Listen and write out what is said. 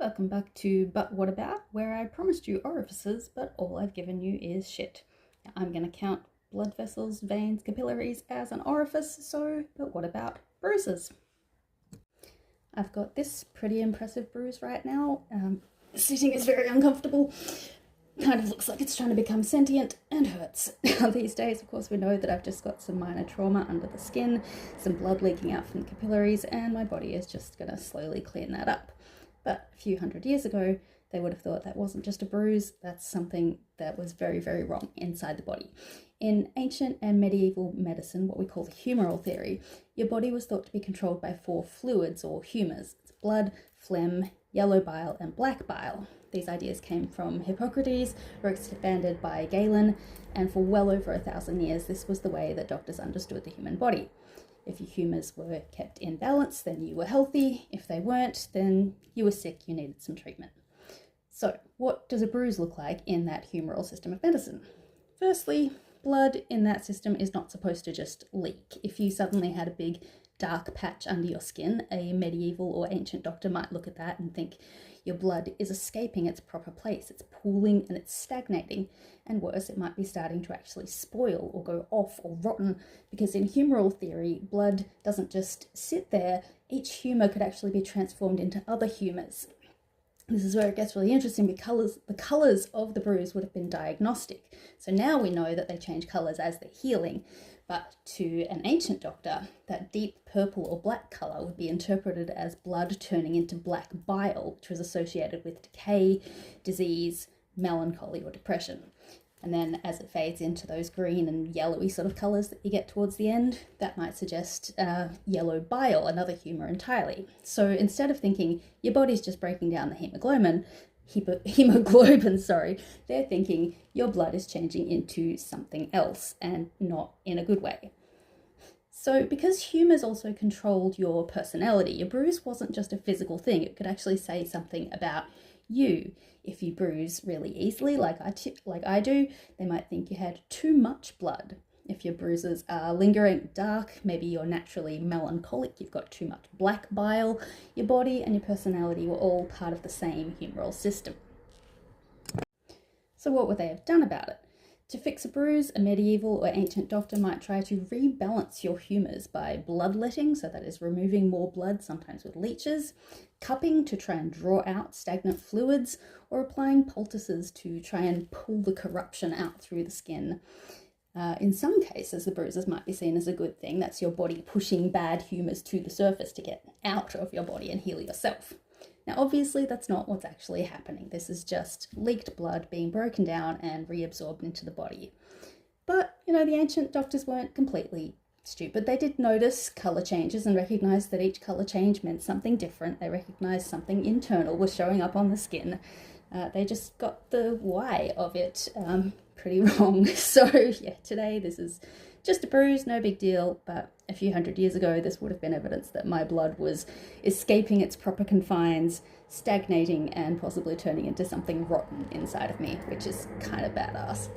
Welcome back to But What About, where I promised you orifices, but all I've given you is shit. Now, I'm going to count blood vessels, veins, capillaries as an orifice, but what about bruises? I've got this pretty impressive bruise right now. Sitting is very uncomfortable. Kind of looks like it's trying to become sentient and hurts. Now these days, of course, we know that I've just got some minor trauma under the skin, some blood leaking out from the capillaries, and my body is just going to slowly clean that up. But a few hundred years ago, they would have thought that wasn't just a bruise, that's something that was very, very wrong inside the body. In ancient and medieval medicine, what we call the humoral theory, your body was thought to be controlled by 4 fluids or humours. It's blood, phlegm, yellow bile, and black bile. These ideas came from Hippocrates, were expanded by Galen, and for well over 1,000 years, this was the way that doctors understood the human body. If your humours were kept in balance, then you were healthy. If they weren't, then you were sick, you needed some treatment. So, what does a bruise look like in that humoral system of medicine? Firstly, blood in that system is not supposed to just leak. If you suddenly had a big dark patch under your skin, a medieval or ancient doctor might look at that and think your blood is escaping its proper place, it's pooling and it's stagnating, and worse, it might be starting to actually spoil or go off or rotten, because in humoral theory, blood doesn't just sit there, each humour could actually be transformed into other humours. This is where it gets really interesting because the colours of the bruise would have been diagnostic. So now we know that they change colours as they're healing, but to an ancient doctor, that deep purple or black colour would be interpreted as blood turning into black bile, which was associated with decay, disease, melancholy, or depression. And then as it fades into those green and yellowy sort of colours that you get towards the end, that might suggest yellow bile, another humour entirely. So instead of thinking your body's just breaking down the hemoglobin, they're thinking your blood is changing into something else and not in a good way. So because humours also controlled your personality, your bruise wasn't just a physical thing, it could actually say something about you. If you bruise really easily, like I do, they might think you had too much blood. If your bruises are lingering dark, maybe you're naturally melancholic, you've got too much black bile, your body and your personality were all part of the same humoral system. So what would they have done about it? To fix a bruise, a medieval or ancient doctor might try to rebalance your humours by bloodletting, so that is removing more blood, sometimes with leeches, cupping to try and draw out stagnant fluids, or applying poultices to try and pull the corruption out through the skin. In some cases, the bruises might be seen as a good thing. That's your body pushing bad humours to the surface to get out of your body and heal yourself. Now, obviously, that's not what's actually happening. This is just leaked blood being broken down and reabsorbed into the body. But, the ancient doctors weren't completely stupid. They did notice colour changes and recognised that each colour change meant something different. They recognised something internal was showing up on the skin. They just got the why of it pretty wrong. So, yeah, today this is just a bruise, no big deal, but a few hundred years ago, this would have been evidence that my blood was escaping its proper confines, stagnating, and possibly turning into something rotten inside of me, which is kind of badass.